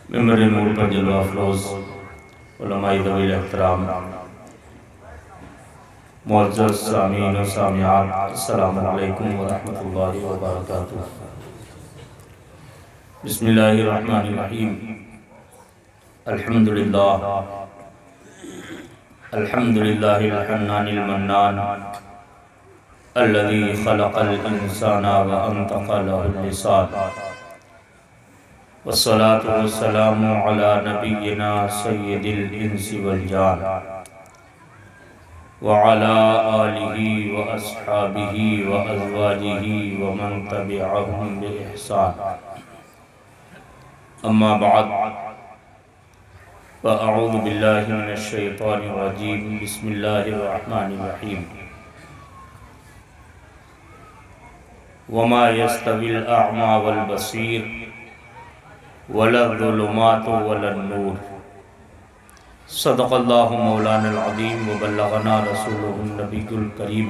ممبر نور پر جلوہ افروز علماء ذوی احترام، معزز سامعین و سامعات، السلام علیکم ورحمۃ اللہ وبرکاتہ۔ بسم اللہ الرحمن الرحیم۔ الحمدللہ الحنان المنان الذي خلق الانسان وانطق له اللسان، والصلاة والسلام على نبینا سید الانس والجان، وعلى آلہ واصحابہ وازواجہ ومن تبعہم بإحسان، اما بعد فاعوذ باللہ من الشیطان الرجیم، بسم اللہ الرحمن الرحیم۔ وما يستوي الأعمى والبصير ولا الظلمات ولا النور، صدق اللہ مولانا العظیم وبلغنا رسوله النبی الکریم،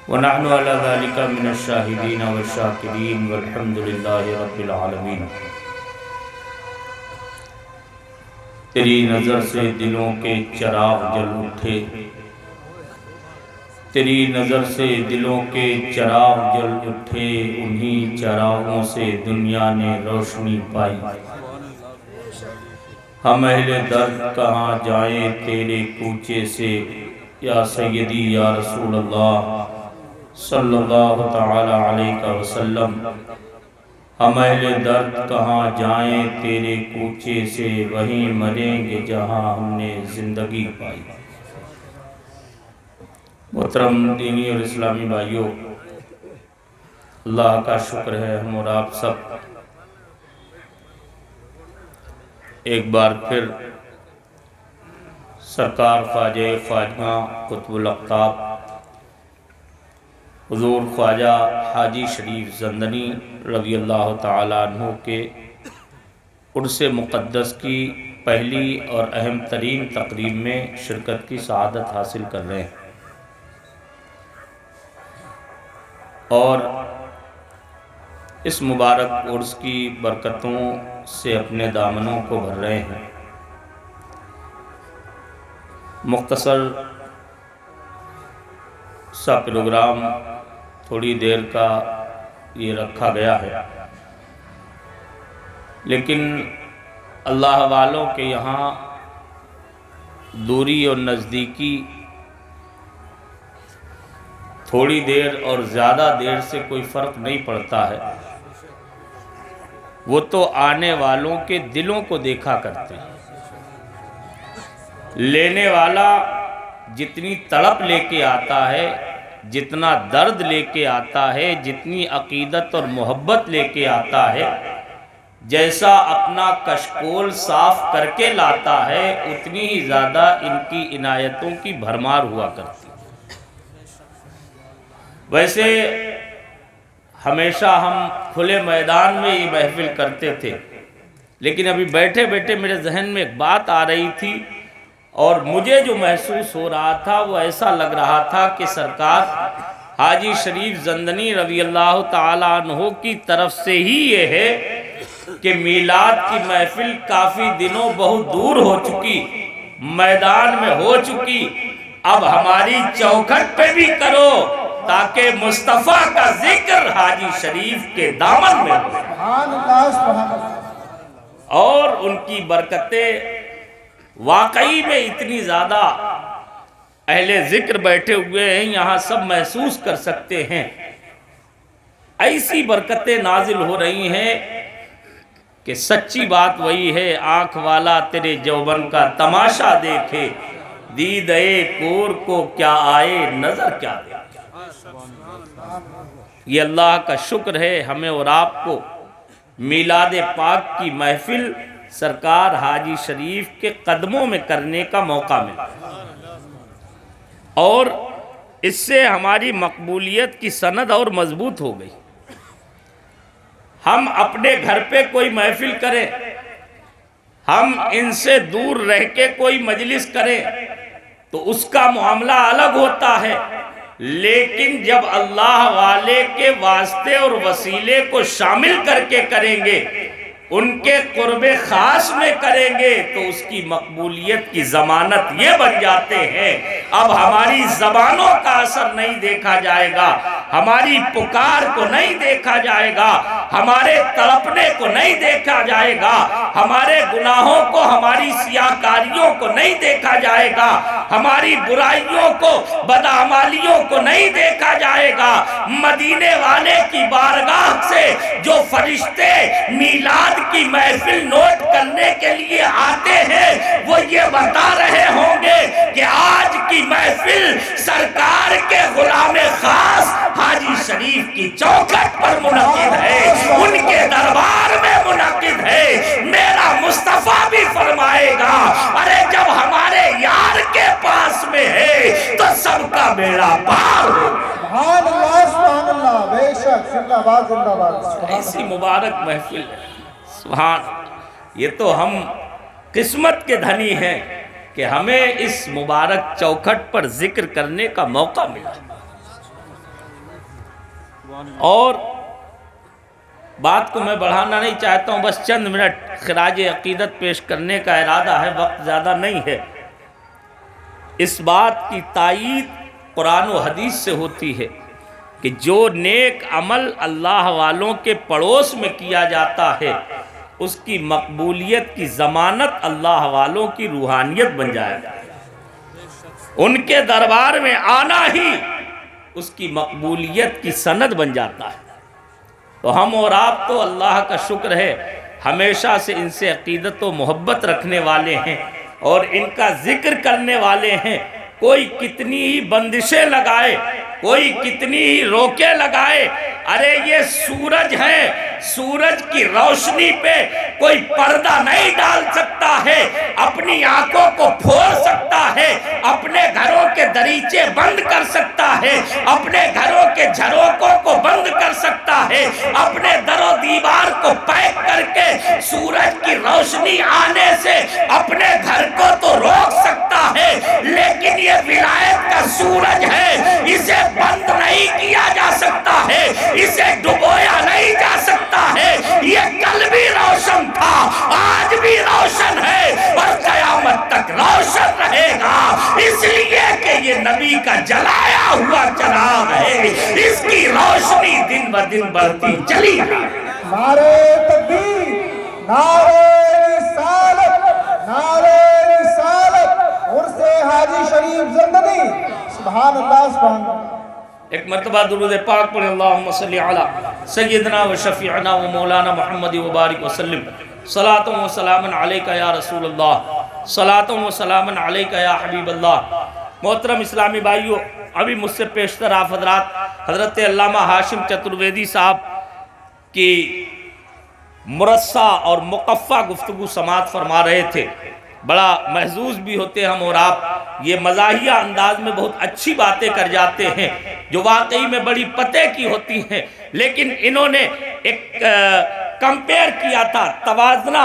ونحن على ذلك من الشاہدین والشاکرین والحمد للہ رب العالمین۔ تیری نظر سے دلوں کے چراغ جل اٹھے، تیری نظر سے دلوں کے چراغ جل اٹھے، انہی چراغوں سے دنیا نے روشنی پائی۔ ہم اہل درد کہاں جائیں تیرے کوچے سے، یا سیدی یا رسول اللہ صلی اللہ تعالی علیہ وسلم۔ ہم اہل درد کہاں جائیں تیرے کوچے سے، وہیں مریں گے جہاں ہم نے زندگی پائی۔ محترم دینی اور اسلامی بھائیوں، اللہ کا شکر ہے ہم اور آپ سب ایک بار پھر سرکار خواجہ خواجہ قطب الاقطاب حضور خواجہ حاجی شریف زندنی رضی اللہ تعالیٰ عنہ کے عرس مقدس کی پہلی اور اہم ترین تقریب میں شرکت کی سعادت حاصل کر رہے ہیں، اور اس مبارک عرس کی برکتوں سے اپنے دامنوں کو بھر رہے ہیں۔ مختصر سا پروگرام تھوڑی دیر کا یہ رکھا گیا ہے، لیکن اللہ والوں کے یہاں دوری اور نزدیکی تھوڑی دیر اور زیادہ دیر سے کوئی فرق نہیں پڑتا ہے، وہ تو آنے والوں کے دلوں کو دیکھا کرتے ہیں۔ لینے والا جتنی تڑپ لے کے آتا ہے، جتنا درد لے کے آتا ہے، جتنی عقیدت اور محبت لے کے آتا ہے، جیسا اپنا کشکول صاف کر کے لاتا ہے، اتنی ہی زیادہ ان کی عنایتوں کی بھرمار ہوا کرتی ہے۔ ویسے ہمیشہ ہم کھلے میدان میں یہ محفل کرتے تھے، لیکن ابھی بیٹھے بیٹھے میرے ذہن میں ایک بات آ رہی تھی، اور مجھے جو محسوس ہو رہا تھا وہ ایسا لگ رہا تھا کہ سرکار حاجی شریف زندنی رضی اللہ تعالیٰ عنہ کی طرف سے ہی یہ ہے کہ میلاد کی محفل کافی دنوں بہت دور ہو چکی، میدان میں ہو چکی، اب ہماری چوکھٹ پہ بھی کرو تاکہ مصطفیٰ کا ذکر حاجی شریف کے دامن میں ہو، اور ان کی برکتیں واقعی میں اتنی زیادہ اہل ذکر بیٹھے ہوئے ہیں یہاں سب محسوس کر سکتے ہیں۔ ایسی برکتیں نازل ہو رہی ہیں کہ سچی بات وہی ہے، آنکھ والا تیرے جوبن کا تماشا دیکھے، دیدے کور کو کیا آئے نظر کیا دیکھے۔ یہ اللہ کا شکر ہے ہمیں اور آپ کو میلاد پاک کی محفل سرکار حاجی شریف کے قدموں میں کرنے کا موقع ملا، اور اس سے ہماری مقبولیت کی سند اور مضبوط ہو گئی۔ ہم اپنے گھر پہ کوئی محفل کریں، ہم ان سے دور رہ کے کوئی مجلس کریں تو اس کا معاملہ الگ ہوتا ہے، لیکن جب اللہ والے کے واسطے اور وسیلے کو شامل کر کے کریں گے ان کے قرب خاص میں کریں گے تو اس کی مقبولیت کی ضمانت یہ بن جاتے ہیں۔ اب ہماری زبانوں کا اثر نہیں دیکھا جائے گا، ہماری پکار کو نہیں دیکھا جائے گا، ہمارے تڑپنے کو نہیں دیکھا جائے گا، ہمارے گناہوں کو، ہماری سیاہکاریوں کو نہیں دیکھا جائے گا، ہماری برائیوں کو، بدعمالیوں کو نہیں دیکھا جائے گا۔ مدینے والے کی بارگاہ سے جو فرشتے میلاد کی محفل نوٹ کرنے کے لیے آتے ہیں وہ یہ بتا رہے ہوں گے کہ آج کی محفل سرکار کے غلام خاص حاجی شریف کی چوکھٹ پر منعقد ہے، ان کے دربار میں منعقد ہے۔ میرا مصطفیٰ بھی فرمائے گا ارے جب ہمارے یار کے پاس میں ہے تو سب کا بیڑا پار ہو۔ سبحان اللہ سبحان اللہ، بے شک، زندہ باد زندہ باد۔ ایسی مبارک محفل ہے، سبحان۔ یہ تو ہم قسمت کے دھنی ہیں کہ ہمیں اس مبارک چوکھٹ پر ذکر کرنے کا موقع ملا۔ اور بات کو میں بڑھانا نہیں چاہتا ہوں، بس چند منٹ خراج عقیدت پیش کرنے کا ارادہ ہے، وقت زیادہ نہیں ہے۔ اس بات کی تائید قرآن و حدیث سے ہوتی ہے کہ جو نیک عمل اللہ والوں کے پڑوس میں کیا جاتا ہے اس کی مقبولیت کی ضمانت اللہ والوں کی روحانیت بن جائے گا۔ ان کے دربار میں آنا ہی اس کی مقبولیت کی سند بن جاتا ہے۔ تو ہم اور آپ تو اللہ کا شکر ہے ہمیشہ سے ان سے عقیدت و محبت رکھنے والے ہیں اور ان کا ذکر کرنے والے ہیں۔ کوئی کتنی ہی بندشیں لگائے، کوئی کتنی ہی روکے لگائے، ارے یہ سورج ہے، سورج کی روشنی پہ کوئی پردہ نہیں ڈال سکتا ہے، اپنی آنکھوں کو پھوڑ سکتا ہے، اپنے گھروں کے دریچے بند کر سکتا ہے، اپنے گھروں کے جھروکوں کو بند کر سکتا ہے، اپنے در و دیوار کو پیک کر کے سورج کی روشنی آنے سے اپنے گھر کو تو روک سکتا ہے، لیکن یہ ولایت کا سورج ہے، اسے بند نہیں کیا جا سکتا ہے، اسے ڈبویا نہیں جا سکتا ہے۔ یہ کل بھی روشن تھا، آج بھی روشن ہے اور قیامت تک روشن رہے گا، اس لیے کہ یہ نبی کا جلایا ہوا چراغ ہے، اس کی روشنی دن بہ دن بڑھتی چلی جائے۔ نعرہ تکبیر، نعرہ رسالت، نعرہ رسالت، عرس حاجی شریف زندگی، سبحان اللہ سبحان اللہ۔ ایک مرتبہ درود پاک پڑھیں، اللہم صلی علی سیدنا و شفیعنا و مولانا محمد و بارک وسلم، صلاۃ و سلام علیکہ یا رسول اللہ، صلاۃ و سلام علیکہ یا حبیب اللہ۔ محترم اسلامی بھائیو، ابھی مجھ سے پیشتر آپ حضرات حضرت علامہ ہاشم چترویدی صاحب کی مرصع اور مقفع گفتگو سماعت فرما رہے تھے۔ بڑا محظوظ بھی ہوتے ہم اور آپ، یہ مزاحیہ انداز میں بہت اچھی باتیں کر جاتے ہیں جو واقعی میں بڑی پتے کی ہوتی ہیں، لیکن انہوں نے ایک کمپیئر کیا تھا،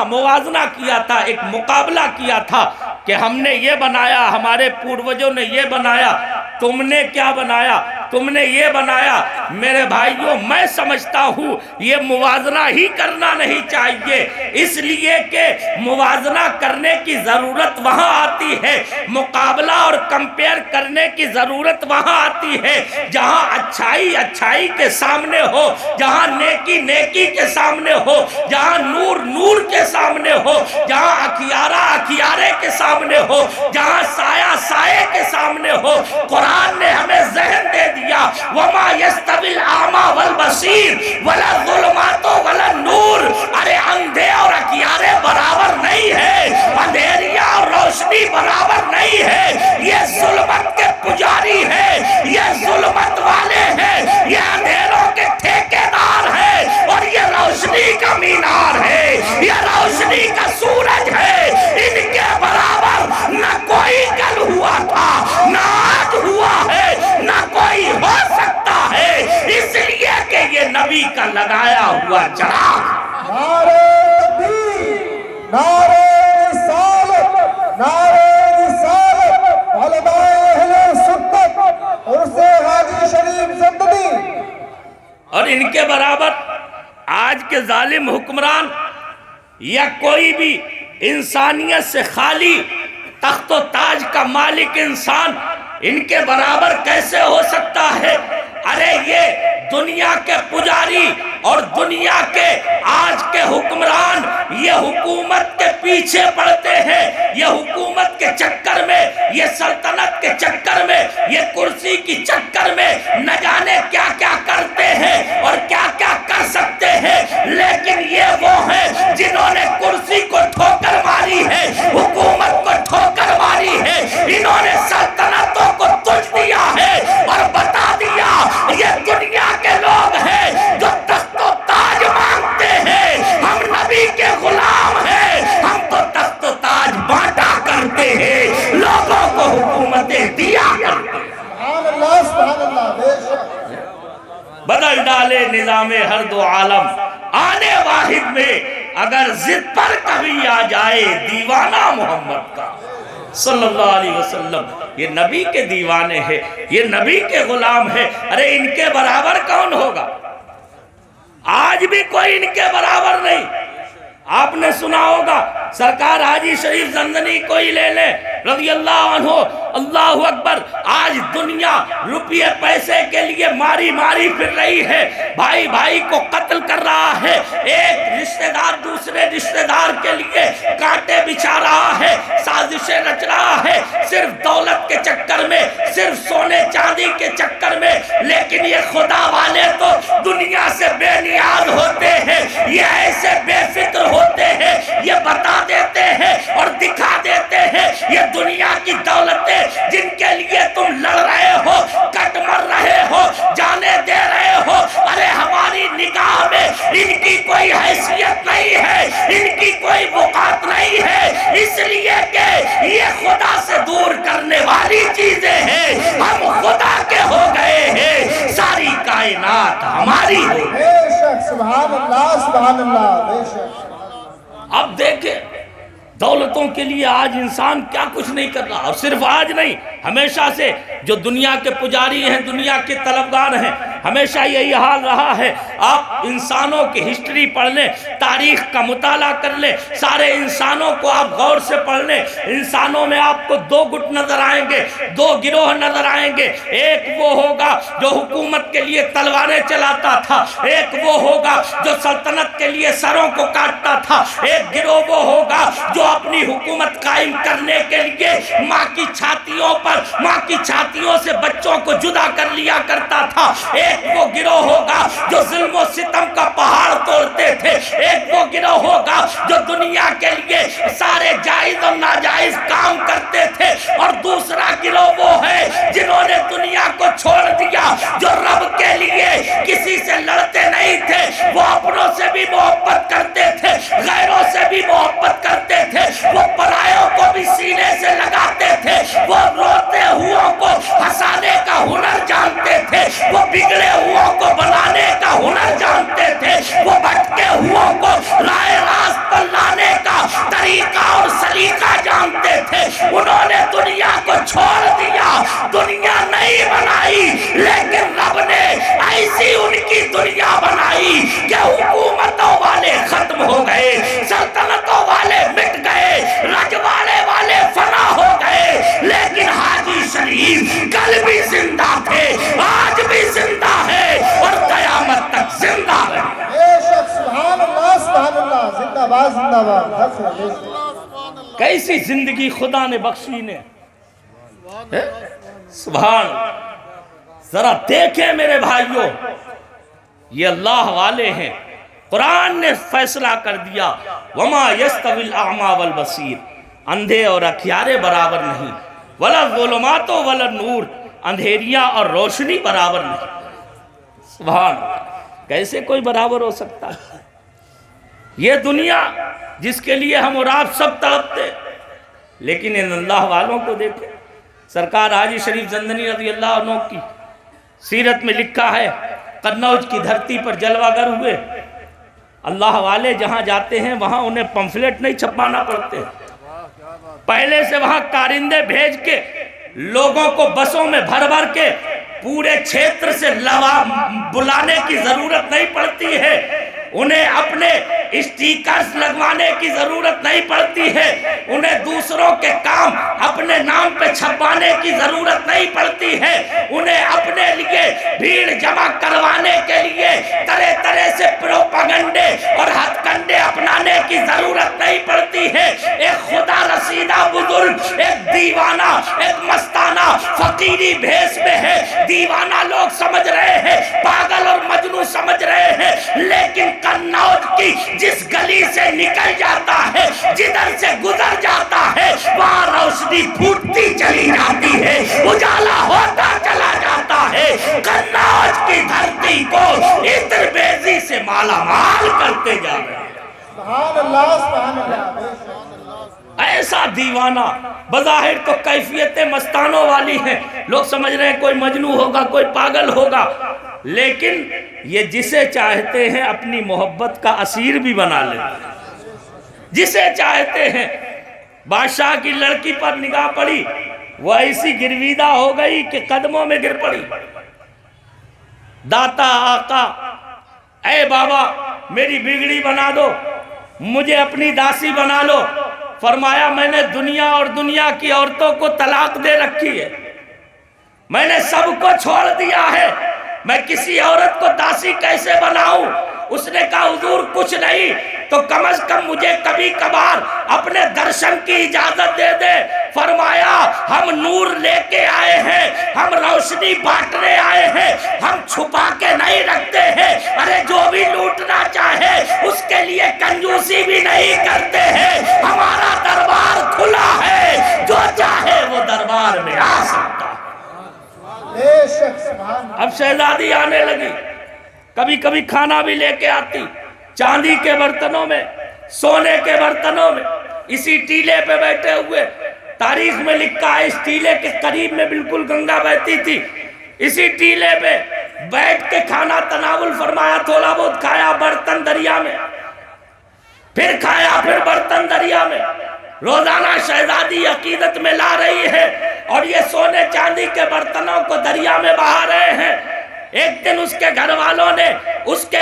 موازنہ کیا تھا، ایک مقابلہ کیا تھا کہ ہم نے یہ بنایا، ہمارے پوروجوں نے یہ بنایا، تم نے کیا بنایا، تم نے یہ بنایا۔ میرے بھائیوں، میں سمجھتا ہوں یہ موازنہ ہی کرنا نہیں چاہیے، اس لیے کہ موازنہ کرنے کی ضرورت وہاں آتی ہے، مقابلہ اور کمپیئر کرنے کی ضرورت وہاں آتی ہے جہاں اچھائی اچھائی کے سامنے ہو، جہاں نیکی نیکی کے سامنے ہو، جہاں نور نور کے سامنے ہو، جہاں اکھیارہ اکھیارے کے سامنے ہو، جہاں سایہ سائے کے سامنے ہو۔ قرآن نے ہمیں ذہن دے دیا، وَمَا يَسْتَوِي الْأَعْمَى وَالْبَصِيرُ وَلَا الظُّلُمَاتُ وَلَا النُّورُ۔ ارے اندھے اور اکھیارے برابر نہیں ہے، اندھیریا اور روشنی برابر نہیں ہے، یہ ظلمت کے پجاری ہے، یہ ظلمت والے ہیں، یہ اندھیروں کے ٹھیکیدار ہیں اور یہ روشنی کا مینار ہے، یہ روشنی کا سورج ہے۔ ان کے برابر نہ کوئی کل ہوا تھا، نہ آج ہوا ہے، نہ کوئی ہو سکتا ہے، اس لیے کہ یہ نبی کا لگایا ہوا چراغ۔ نعرہ تکبیر، نعرہ رسالت، نعرہ رسالت، علماء اہل سنت، عرس حاجی شریف زندگی۔ اور ان کے برابر آج کے ظالم حکمران یا کوئی بھی انسانیت سے خالی تخت و تاج کا مالک انسان ان کے برابر کیسے ہو سکتا ہے؟ ارے یہ دنیا کے پجاری اور دنیا کے آج کے حکمران یہ حکومت کے پیچھے پڑتے ہیں، یہ حکومت کے چکر میں، یہ سلطنت کے چکر میں، یہ کرسی کی چکر میں نہ جانے کیا کیا کرتے ہیں اور کیا کیا کر سکتے ہیں، لیکن یہ وہ ہیں جنہوں نے کرسی کو ٹھوکر ماری ہے، حکومت کو ٹھوکر ماری ہے، انہوں نے سلطنتوں کو تج دیا ہے اور بتا دیا یہ دنیا کے لوگ ہیں جو تخت و تاج مانگتے ہیں، ہم نبی کے غلام ہیں، ہم تو تخت و تاج بانٹا کرتے ہیں، لوگوں کو حکومتیں دیا کرتے ہیں۔ سبحان اللہ بے شک بدل ڈالے نظام ہر دو عالم، آنے واحد میں اگر ضد پر کبھی آ جائے دیوانہ محمد کا صلی اللہ علیہ وسلم، یہ نبی کے دیوانے ہیں، یہ نبی کے غلام ہیں، ارے ان کے برابر کون ہوگا؟ آج بھی کوئی ان کے برابر نہیں۔ آپ نے سنا ہوگا سرکار حاجی شریف زندنی کوئی لے لے رضی اللہ عنہ، اللہ اکبر، آج دنیا روپیے پیسے کے لیے ماری ماری پھر رہی ہے، بھائی بھائی کو قتل کر رہا ہے، ایک رشتہ دار دوسرے رشتہ دار کے لیے کانٹے بچھا رہا ہے، سازشیں رچ رہا ہے، صرف دولت کے چکر میں، صرف سونے چاندی کے چکر میں، لیکن یہ خدا والے تو دنیا سے بے نیاز ہوتے ہیں، یہ ایسے بے فکر ہوتے ہیں، یہ بتا دیتے ہیں اور دکھا دیتے ہیں یہ دنیا کی دولتیں جن کے لیے تم لڑ رہے ہو، کٹ مر رہے ہو، جانے دے رہے ہو، ارے ہماری نگاہ میں ان کی کوئی حیثیت نہیں ہے، ان کی کوئی وقعت نہیں ہے، اس لیے کہ یہ خدا سے دور کرنے والی چیزیں ہیں، ہم خدا کے ہو گئے ہیں، ساری کائنات ہماری ہو گئی۔ بے شک سبحان اللہ بے شک اب دیکھیں دولتوں کے لیے آج انسان کیا کچھ نہیں کر رہا، اور صرف آج نہیں، ہمیشہ سے جو دنیا کے پجاری ہیں، دنیا کے طلبگار ہیں، ہمیشہ یہی حال رہا ہے۔ آپ انسانوں کی ہسٹری پڑھ لیں، تاریخ کا مطالعہ کر لیں، سارے انسانوں کو آپ غور سے پڑھ لیں، انسانوں میں آپ کو دو گٹ نظر آئیں گے، دو گروہ نظر آئیں گے، ایک وہ ہوگا جو حکومت کے لیے تلواریں چلاتا تھا، ایک وہ ہوگا جو سلطنت کے لیے سروں کو کاٹتا تھا، ایک گروہ وہ ہوگا جو اپنی حکومت قائم کرنے کے لیے ماں کی چھاتیوں پر، ماں کی چھاتیوں سے بچوں کو جدا کر لیا کرتا تھا، ایک وہ گروہ ہوگا جو ظلم و ستم کا پہاڑ توڑتے تھے، ایک وہ گروہ ہوگا جو دنیا کے لیے سارے جائز اور ناجائز کام کرتے تھے، اور دوسرا گروہ وہ ہے جنہوں نے دنیا کو چھوڑ دیا، جو رب کے لیے کسی سے لڑتے نہیں تھے، وہ اپنوں سے بھی محبت کرتے تھے، غیروں سے بھی محبت کرتے تھے، وہ پرایوں کو بھی سینے سے لگاتے تھے، وہ روتے ہوا کو ہنسانے کا ہنر جانتے تھے، وہ بگڑے ہوا کو بنانے کا ہنر جانتے تھے، وہ بھٹکے ہوا کو راہ راست پر لانے کا طریقہ اور سلیقہ جانتے تھے۔ انہوں نے دنیا کو چھوڑ دیا، دنیا نہیں بنائی، لیکن رب نے ایسی ان کی دنیا بنائی کہ حکومتوں والے ختم ہو گئے، سلطنتوں والے مٹ گئے، رجواڑے والے فنا ہو گئے، لیکن حاجی شریف کل بھی زندہ تھے، آج بھی زندہ ہے اور قیامت تک زندہ ہے۔ بے شک سبحان اللہ زندہ باد بے شک کیسی زندگی خدا نے بخشی نے، سبحان اللہ۔ ذرا دیکھیں میرے بھائیوں، یہ اللہ والے ہیں، قرآن نے فیصلہ کر دیا وَمَا يَسْتَوِي الْأَعْمَى وَالْبَصِيرُ، اندھے اور اکھیارے برابر نہیں، وَلَا الظُّلُمَاتُ وَلَا النُّورُ، اندھیریاں اور روشنی برابر نہیں۔ سبحان اللہ، کیسے کوئی برابر ہو سکتا ہے؟ یہ دنیا جس کے لیے ہم اور آپ سب تڑپتے، لیکن ان اللہ والوں کو دیکھیں۔ سرکار حاجی شریف زندنی رضی اللہ عنہ کی سیرت میں لکھا ہے، قنوج کی دھرتی پر جلوہ گر ہوئے، اللہ والے جہاں جاتے ہیں وہاں انہیں پمفلیٹ نہیں چھپانا پڑتے، پہلے سے وہاں کارندے بھیج کے لوگوں کو بسوں میں بھر بھر کے پورے چھیتر سے بلانے کی ضرورت نہیں پڑتی ہے، انہیں اپنے اسٹیکرز لگوانے کی ضرورت نہیں پڑتی ہے، انہیں دوسروں کے کام اپنے نام پہ چھپانے کی ضرورت نہیں پڑتی ہے، انہیں اپنے لیے بھیڑ جمع کروانے کے لیے طرح طرح سے پروپیگنڈے اور ہتھ کنڈے اپنانے کی ضرورت نہیں پڑتی ہے۔ ایک خدا رسیدہ بزرگ، ایک دیوانہ، ایک مستانہ فقیری بھیس میں ہے۔ دیوانہ لوگ سمجھ رہے ہیں، پاگل اور مجنون سمجھ رہے ہیں، لیکن قنوج کی جس گلی سے نکل جاتا ہے، جدھر سے گزر جاتا ہے، وہاں روشنی پھوٹتی چلی جاتی ہے، اجالا ہوتا چلا جاتا ہے۔ قنوج کی دھرتی کو عطر بیزی سے مالا مال کرتے جا رہے ہیں۔ سبحان اللہ سبحان اللہ۔ ایسا دیوانہ، بظاہر تو کیفیتیں مستانوں والی ہیں، لوگ سمجھ رہے ہیں کوئی مجنون ہوگا، کوئی پاگل ہوگا، لیکن یہ جسے چاہتے ہیں اپنی محبت کا اسیر بھی بنا لیتے ہیں، جسے چاہتے ہیں۔ بادشاہ کی لڑکی پر نگاہ پڑی، وہ ایسی گرویدہ ہو گئی کہ قدموں میں گر پڑی۔ داتا آقا، اے بابا میری بگڑی بنا دو، مجھے اپنی داسی بنا لو۔ فرمایا میں نے دنیا اور دنیا کی عورتوں کو طلاق دے رکھی ہے، میں نے سب کو چھوڑ دیا ہے، میں کسی عورت کو داسی کیسے بناؤں؟ اس نے کہا حضور کچھ نہیں تو کم از کم مجھے کبھی کبھار اپنے درشن کی اجازت دے دے۔ فرمایا ہم نور لے کے آئے ہیں، ہم روشنی بانٹنے آئے ہیں، ہم چھپا کے نہیں رکھتے ہیں۔ ارے جو بھی لوٹنا چاہے اس کے لیے کنجوسی بھی نہیں کرتے ہیں، ہمارا دربار کھلا ہے، جو چاہے وہ دربار میں آ سکتا ہے۔ بے شک سبحان اللہ۔ اب شہزادی آنے لگی، کبھی کبھی کھانا بھی لے کے آتی، چاندی کے برتنوں میں، سونے کے برتنوں میں، اسی ٹیلے پہ بیٹھے ہوئے۔ تاریخ میں لکھا ہے اس ٹیلے کے قریب میں بالکل گنگا بہتی تھی، اسی ٹیلے پہ بیٹھ کے کھانا تناول فرمایا، تھوڑا بہت کھایا برتن دریا میں، پھر کھایا پھر برتن دریا میں۔ روزانہ شہزادی عقیدت میں لا رہی ہے اور یہ سونے چاندی کے برتنوں کو دریا میں بہا رہے ہیں۔ ایک دن اس کے گھر والوں نے، اس کے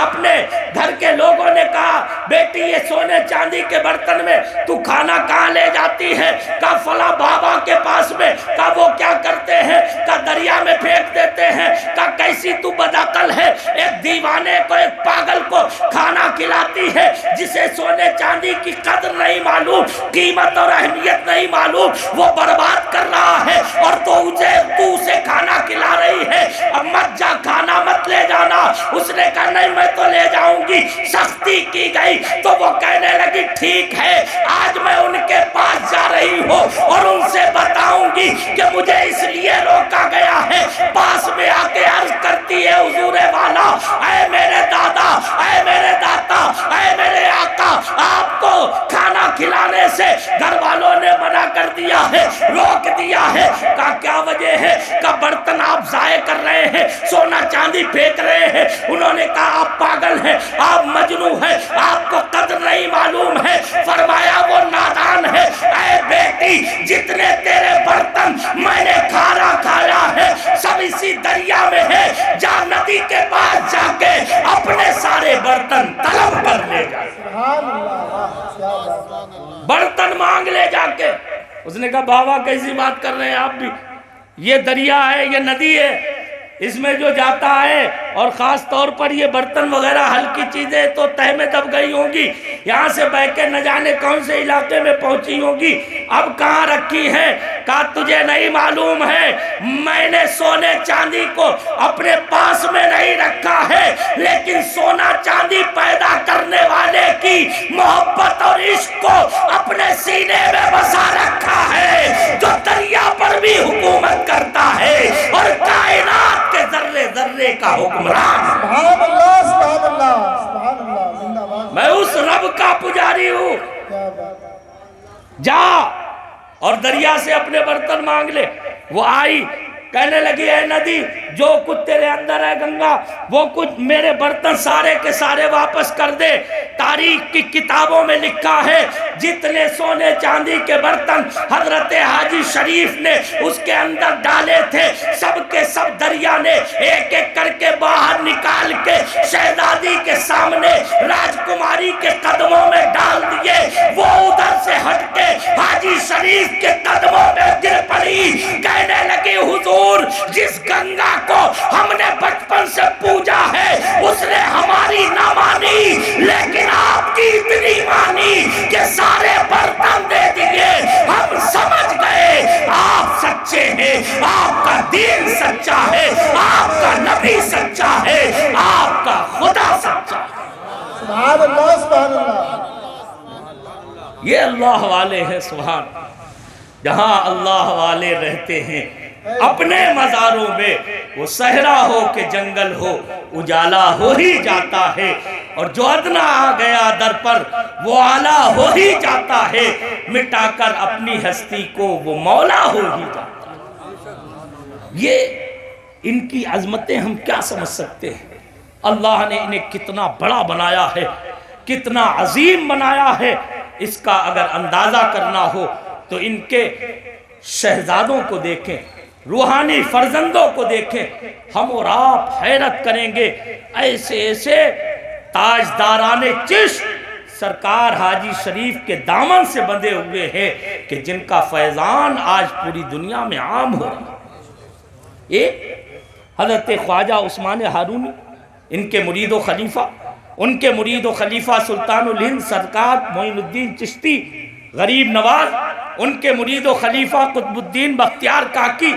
اپنے گھر کے لوگوں نے کہا بیٹی یہ سونے چاندی کے برتن میں تو کھانا کہاں لے جاتی ہے؟ کہا فلاں بابا کے پاس میں۔ کہا وہ کیا کرتے ہیں؟ کہا دریا میں پھینک دیتے ہیں۔ کہا کیسی تو بدعقل ہے، ایک دیوانے کو، ایک پاگل کو کھانا کھلاتی ہے، جسے سونے چاندی کی قدر نہیں معلوم، قیمت اور اہمیت نہیں معلوم، وہ برباد کر رہا ہے اور تو اسے کھانا کھلا رہی ہے۔ اب مت جا، کھانا مت لے جانا۔ اس نے کہا نہیں میں تو لے جاؤں گی۔ سختی کی گئی تو وہ کہنے لگی ٹھیک ہے، آج میں ان کے پاس جا رہی ہوں اور ان سے بتاؤں گی کہ مجھے اس لیے روکا گیا ہے۔ پاس میں آ کے عرض کرتی ہے حضور والا، اے میرے دادا، اے میرے داتا، اے میرے آقا، آپ کو کھانا کھلانے سے گھر والوں نے منع کر دیا ہے، روک دیا ہے۔ کہا کیا وجہ ہے؟ کہا برتن آپ ضائع کر رہے ہیں، سونا چاندی پھینک رہے ہیں۔ انہوں نے کہا آپ پاگل ہیں، آپ مجنون ہیں، آپ کو قدر نہیں معلوم ہے۔ فرمایا وہ نادان ہے۔ اے بیٹی جتنے تیرے برتن میں نے کھانا کھایا ہے سب اسی دریا میں ہے، جا ندی کے پاس جا کے اپنے سارے برتن طلب کر لے جا۔ سبحان اللہ، کیا بات ہے۔ برتن مانگ لے جا کے۔ اس نے کہا بابا کیسی بات کر رہے ہیں آپ بھی، یہ دریا ہے، یہ ندی ہے، اس میں جو جاتا ہے، اور خاص طور پر یہ برتن وغیرہ ہلکی چیزیں تو تہ میں دب گئی ہوں گی، یہاں سے بہ کے نہ جانے کون سے علاقے میں پہنچی ہوں گی، اب کہاں رکھی ہیں؟ کہا تجھے نہیں معلوم ہے، میں نے سونے چاندی کو اپنے پاس میں نہیں رکھا ہے، لیکن سونا چاندی پیدا کرنے والے کی محبت اور عشق کو اپنے سینے میں بسا رکھا ہے، جو دریا پر بھی حکومت کرتا ہے اور کائنات کے ذرے ذرے کا حکمران۔ سبحان اللہ سبحان اللہ سبحان اللہ، زندہ باد۔ میں اس رب کا پجاری ہوں۔ کیا بات ہے۔ جا اور دریا سے اپنے برتن مانگ لے۔ وہ آئی، کہنے لگی اے ندی جو کچھ تیرے اندر ہے گنگا وہ کچھ میرے برتن سارے کے سارے واپس کر دے. تاریخ کی کتابوں میں لکھا ہے جتنے سونے چاندی کے برتن حضرت حاجی شریف نے اس کے اندر ڈالے تھے سب کے سب دریا نے ایک ایک کر کے باہر نکال کے شہزادی کے سامنے راجکماری کے قدموں میں ڈال دیے. وہ ادھر سے ہٹ کے حاجی شریف کے قدموں میں گر پڑی. کہنے لگی حضور جس گنگا کو ہم نے بچپن سے پوجا ہے اس نے ہماری نہ مانی لیکن آپ کی اتنی مانی کہ سارے برتن دے دیے. ہم سمجھ گئے آپ سچے ہیں, آپ کا دین سچا ہے, آپ کا نبی سچا ہے, آپ کا خدا سچا ہے. سبحان اللہ سبحان اللہ. یہ اللہ والے ہیں. سبحان. جہاں اللہ والے رہتے ہیں اپنے مزاروں میں وہ صحرا ہو کہ جنگل ہو اجالا ہو ہی جاتا ہے, اور جو ادنا آ گیا در پر وہ اعلیٰ ہو ہی جاتا ہے, مٹا کر اپنی ہستی کو وہ مولا ہو ہی جاتا ہے. یہ ان کی عظمتیں ہم کیا سمجھ سکتے ہیں. اللہ نے انہیں کتنا بڑا بنایا ہے, کتنا عظیم بنایا ہے. اس کا اگر اندازہ کرنا ہو تو ان کے شہزادوں کو دیکھیں, روحانی فرزندوں کو دیکھیں. ہم اور آپ حیرت کریں گے ایسے ایسے تاجداران چشت سرکار حاجی شریف کے دامن سے بندھے ہوئے ہیں کہ جن کا فیضان آج پوری دنیا میں عام ہو رہا ہے. ایک حضرت خواجہ عثمان ہارونی, ان کے مرید و خلیفہ, ان کے مرید و خلیفہ سلطان الہند سرکار معین الدین چشتی غریب نواز, ان کے مرید و خلیفہ قطب الدین بختیار کاکی,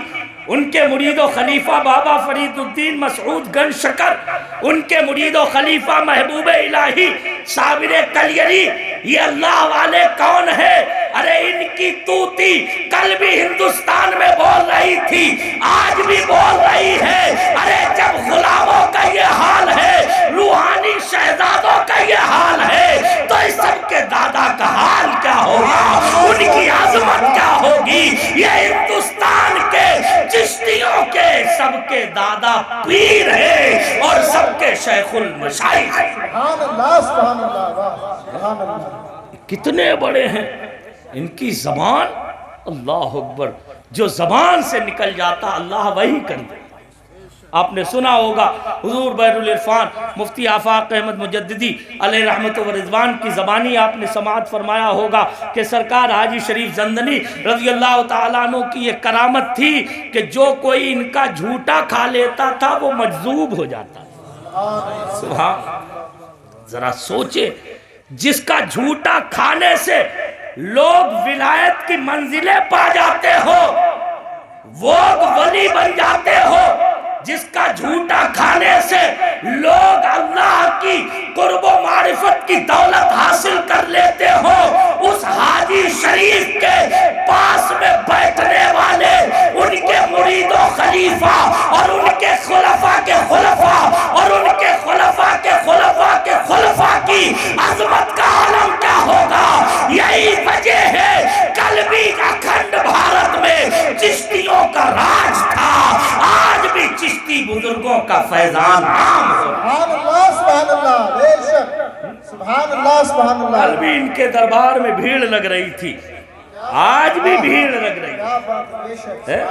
ان کے مرید و خلیفہ بابا فرید الدین مسعود گنج شکر, ان کے مرید و خلیفہ محبوب الہی صابر کلیری. یہ اللہ والے کون ہے؟ ارے ان کی توتی کل بھی ہندوستان میں بول رہی تھی, آج بھی بول رہی ہے. ارے جب غلاموں کا یہ حال ہے, روحانی شہزادوں کا یہ حال ہے, تو اس سب کے دادا کا حال کیا ہوگا, ان کی عظمت کیا ہوگی. یہ ہندوستان کے چشتیوں کے سب کے دادا پیر ہیں اور سب کے شیخ المشائخ ہیں. سبحان اللہ سبحان اللہ سبحان اللہ. کتنے بڑے ہیں. ان کی زبان, اللہ اکبر, جو زبان سے نکل جاتا اللہ وہی کر دے. آپ نے سنا ہوگا حضور بحر العرفان مفتی آفاق احمد مجددی علیہ رحمت و رضوان کی زبانی آپ نے سماعت فرمایا ہوگا کہ سرکار حاجی شریف زندنی رضی اللہ تعالیٰ عنہ کی یہ کرامت تھی کہ جو کوئی ان کا جھوٹا کھا لیتا تھا وہ مجذوب ہو جاتا. سبحان. ذرا سوچے, جس کا جھوٹا کھانے سے لوگ ولایت کی منزلیں پا جاتے ہو, وہ ولی بن جاتے ہو, جس کا جھوٹا کھانے سے لوگ اللہ کی قرب و معرفت کی دولت حاصل کر لیتے ہو, اس حاجی شریف کے پاس میں بیٹھنے والے ان کے مرید و خلیفہ اور ان کے خلفاء کے خلفاء اور ان کے خلفاء کے خلفاء کے خلفاء کی عظمت کا عالم کیا ہوگا. یہی وجہ ہے کل بھی اکھنڈ بھارت میں چشتیوں کا راج تھا, آج بھی چشتی بزرگوں کا فیضان عام ہو. سبحان اللہ سبحان اللہ. بے شک سبحان اللہ سبحان اللہ. کل بھی ان کے دربار میں بھیڑ لگ رہی تھی, آج بھی بھیڑ لگ رہی ہے.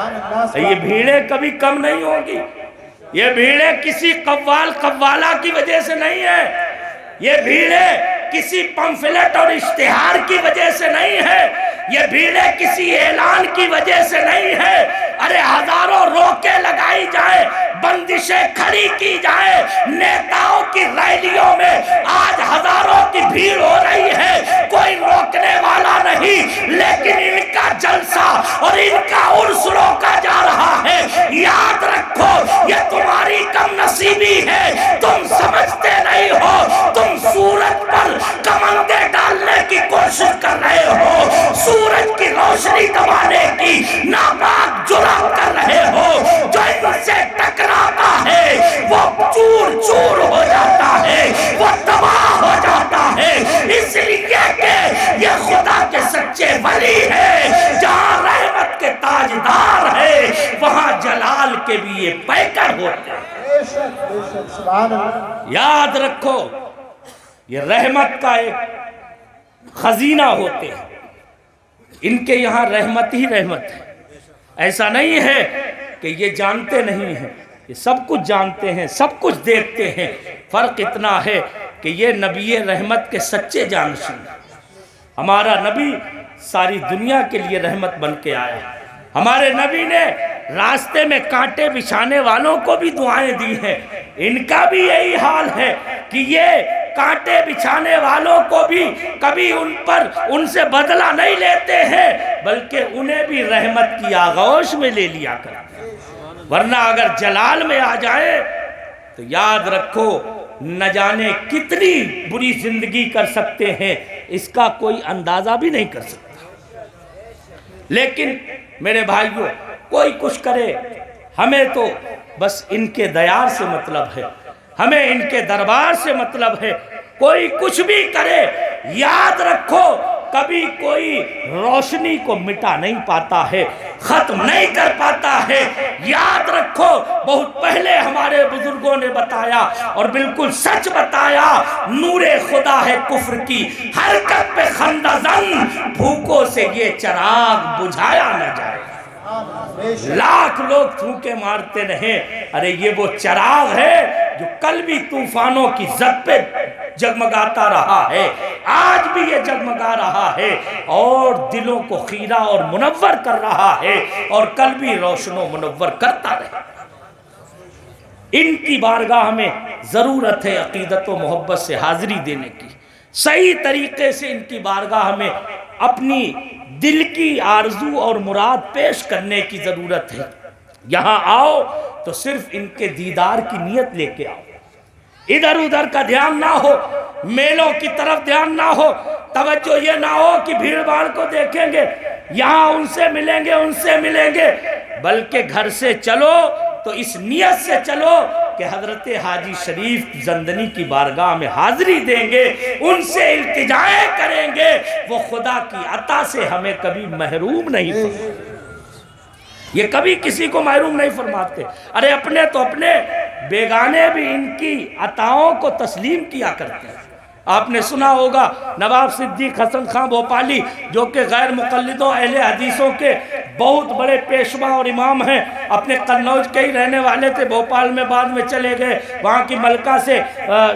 یہ بھیڑیں کبھی کم نہیں ہوگی. یہ بھیڑیں کسی قوال قوالہ کی وجہ سے نہیں ہے, یہ بھیڑیں کسی پمفلٹ اور اشتہار کی وجہ سے نہیں ہے, یہ بھیڑیں کسی اعلان کی وجہ سے نہیں ہے. ارے ہزاروں روکے لگائی جائیں, بندشیں کھڑی کی جائیں, نیتاؤں کی ریلیوں میں آج ہزاروں کی بھیڑ ہو رہی ہے, کوئی روکنے والا نہیں, لیکن ان کا جلسہ اور ان کا عرس روکا جا رہا ہے. یاد رکھو یہ تمہاری کم نصیبی ہے, تم سمجھتے نہیں ہو, تم سورج پر کمندے ڈالنے کی کوشش کر رہے ہو, سورج کی روشنی دبانے کی ناپاک جرات کر رہے ہو. جو ان سے ٹکراتا ہے وہ چور چور ہو جاتا ہے, وہ تباہ ہو جاتا ہے. اس لیے کہ یہ خدا کے سچے ولی ہے, جہاں رحمت کے تاجدار ہے وہاں جلال شک سبحان اللہ یاد رکھو یہ رحمت کا ایک خزینہ ہوتے ہیں، ان کے یہاں رحمت ہی رحمت ہے۔ ایسا نہیں ہے کہ یہ جانتے نہیں ہیں، یہ سب کچھ جانتے ہیں، سب کچھ دیکھتے ہیں۔ فرق اتنا ہے کہ یہ نبی رحمت کے سچے جانشین ہیں۔ ہمارا نبی ساری دنیا کے لیے رحمت بن کے آیا۔ ہمارے نبی نے راستے میں کانٹے بچھانے والوں کو بھی دعائیں دی ہیں، ان کا بھی یہی حال ہے کہ یہ کانٹے بچھانے والوں کو بھی کبھی ان سے بدلہ نہیں لیتے ہیں، بلکہ انہیں بھی رحمت کی آغوش میں لے لیا کرتے ہیں۔ ورنہ اگر جلال میں آ جائے تو یاد رکھو نہ جانے کتنی بری زندگی کر سکتے ہیں، اس کا کوئی اندازہ بھی نہیں کر سکتا۔ لیکن میرے بھائیوں، کوئی کچھ کرے، ہمیں تو بس ان کے دیار سے مطلب ہے، ہمیں ان کے دربار سے مطلب ہے۔ کوئی کچھ بھی کرے، یاد رکھو کبھی کوئی روشنی کو مٹا نہیں پاتا ہے، ختم نہیں کر پاتا ہے۔ یاد رکھو بہت پہلے ہمارے بزرگوں نے بتایا اور بالکل سچ بتایا، نور خدا ہے کفر کی حرکت پہ خندہ زن، بھوکوں سے یہ چراغ بجھایا نہ جائے۔ لاکھ لوگ تھوکے مارتے رہیں، ارے یہ وہ چراغ ہے جو کل بھی طوفانوں کی زد پہ جگمگاتا رہا ہے، آج بھی یہ جگمگا رہا ہے اور دلوں کو خیرہ اور منور کر رہا ہے، اور کل بھی روشن و منور کرتا رہے۔ ان کی بارگاہ میں ضرورت ہے عقیدت و محبت سے حاضری دینے کی، صحیح طریقے سے ان کی بارگاہ میں اپنی دل کی آرزو اور مراد پیش کرنے کی ضرورت ہے۔ یہاں آؤ تو صرف ان کے دیدار کی نیت لے کے آؤ، ادھر ادھر کا دھیان نہ ہو، میلوں کی طرف دھیان نہ ہو، توجہ یہ نہ ہو کہ بھیڑ بھاڑ کو دیکھیں گے، یہاں ان سے ملیں گے، بلکہ گھر سے چلو تو اس نیت سے چلو کہ حضرت حاجی شریف زندنی کی بارگاہ میں حاضری دیں گے، ان سے التجائیں کریں گے، وہ خدا کی عطا سے ہمیں کبھی محروم نہیں فرماتے، یہ کبھی کسی کو محروم نہیں فرماتے۔ ارے اپنے تو اپنے، بیگانے بھی ان کی عطاؤں کو تسلیم کیا کرتے ہیں۔ آپ نے سنا ہوگا نواب صدیق حسن خان بھوپالی، جو کہ غیر مقلدوں اہل حدیثوں کے بہت بڑے پیشوا اور امام ہیں، اپنے قنوج کے ہی رہنے والے تھے، بھوپال میں بعد میں چلے گئے، وہاں کی ملکہ سے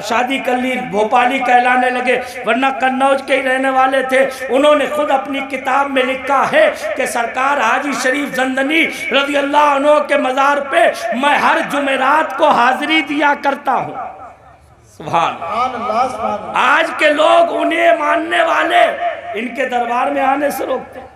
شادی کر لی، بھوپالی کہلانے لگے، ورنہ قنوج کے ہی رہنے والے تھے۔ انہوں نے خود اپنی کتاب میں لکھا ہے کہ سرکار حاجی شریف زندنی رضی اللہ عنہ کے مزار پہ میں ہر جمعرات کو حاضری دیا کرتا ہوں۔ سبحان اللہ۔ آج کے لوگ انہیں ماننے والے ان کے دربار میں آنے سے روکتے ہیں،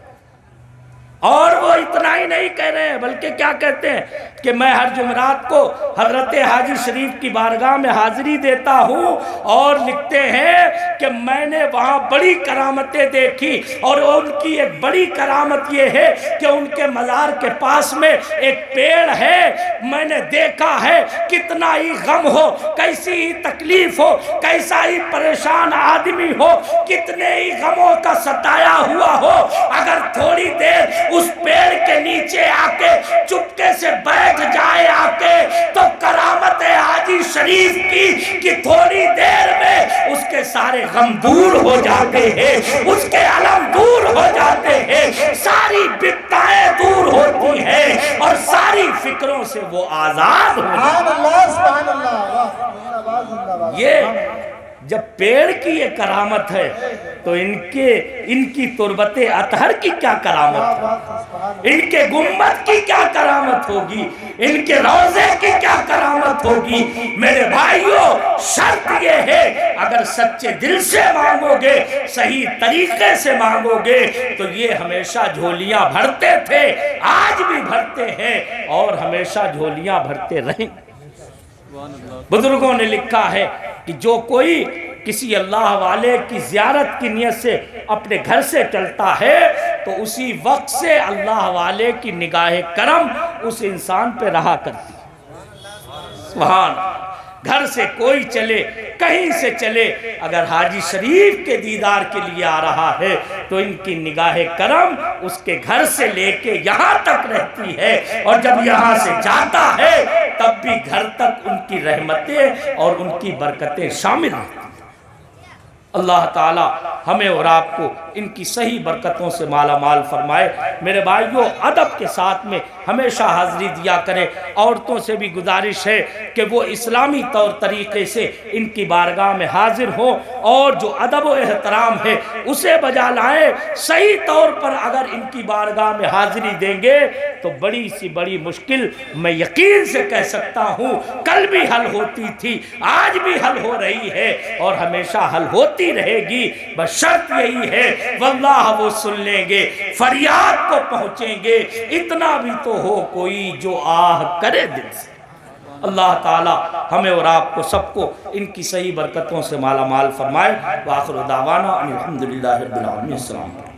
اور وہ اتنا ہی نہیں کہہ رہے ہیں بلکہ کیا کہتے ہیں کہ میں ہر جمعرات کو حضرت حاجی شریف کی بارگاہ میں حاضری دیتا ہوں، اور لکھتے ہیں کہ میں نے وہاں بڑی کرامتیں دیکھی، اور ان کی ایک بڑی کرامت یہ ہے کہ ان کے مزار کے پاس میں ایک پیڑ ہے، میں نے دیکھا ہے کتنا ہی غم ہو، کیسی ہی تکلیف ہو، کیسا ہی پریشان آدمی ہو، کتنے ہی غموں کا ستایا ہوا ہو، اگر تھوڑی دیر اس پیڑ کے نیچے آ کے چپکے سے بیٹھ جائے آ کے، تو کرامت حاجی شریف کی کہ تھوڑی دیر میں اس کے سارے غم دور ہو جاتے ہیں، اس کے علم دور ہو جاتے ہیں، ساری بدعتیں دور ہوتی ہیں، اور ساری فکروں سے وہ آزاد ہو جاتے ہیں۔ یہ جب پیڑ کی یہ کرامت ہے تو ان کی تربت اطہر کی کیا کرامت ہے، ان کے گنبد کی کیا کرامت ہوگی، ان کے روضے کی کیا کرامت ہوگی۔ میرے بھائیوں، شرط یہ ہے اگر سچے دل سے مانگو گے، صحیح طریقے سے مانگو گے، تو یہ ہمیشہ جھولیاں بھرتے تھے، آج بھی بھرتے ہیں اور ہمیشہ جھولیاں بھرتے رہیں۔ بزرگوں نے لکھا ہے کہ جو کوئی کسی اللہ والے کی زیارت کی نیت سے اپنے گھر سے چلتا ہے تو اسی وقت سے اللہ والے کی نگاہ کرم اس انسان پہ رہا کرتی۔ سبحان۔ گھر سے کوئی چلے، کہیں سے چلے، اگر حاجی شریف کے دیدار کے لیے آ رہا ہے تو ان کی نگاہ کرم اس کے گھر سے لے کے یہاں تک رہتی ہے، اور جب یہاں سے جاتا ہے تب بھی گھر تک ان کی رحمتیں اور ان کی برکتیں شامل ہیں۔ اللہ تعالی ہمیں اور آپ کو ان کی صحیح برکتوں سے مالا مال فرمائے۔ میرے بھائیوں، ادب کے ساتھ میں ہمیشہ حاضری دیا کرے۔ عورتوں سے بھی گزارش ہے کہ وہ اسلامی طور طریقے سے ان کی بارگاہ میں حاضر ہوں، اور جو ادب و احترام ہے اسے بجا لائیں۔ صحیح طور پر اگر ان کی بارگاہ میں حاضری دیں گے تو بڑی سی بڑی مشکل میں یقین سے کہہ سکتا ہوں کل بھی حل ہوتی تھی، آج بھی حل ہو رہی ہے، اور ہمیشہ حل ہوتی رہے گی۔ بس شرط یہی ہے واللہ وہ سن لیں گے، فریاد کو پہنچیں گے، اتنا بھی تو ہو کوئی جو آہ کرے دل سے۔ اللہ تعالی ہمیں اور آپ کو سب کو ان کی صحیح برکتوں سے مالا مال فرمائے۔ وآخر دعوانا الحمدللہ رب العالمین۔ السلام علیکم۔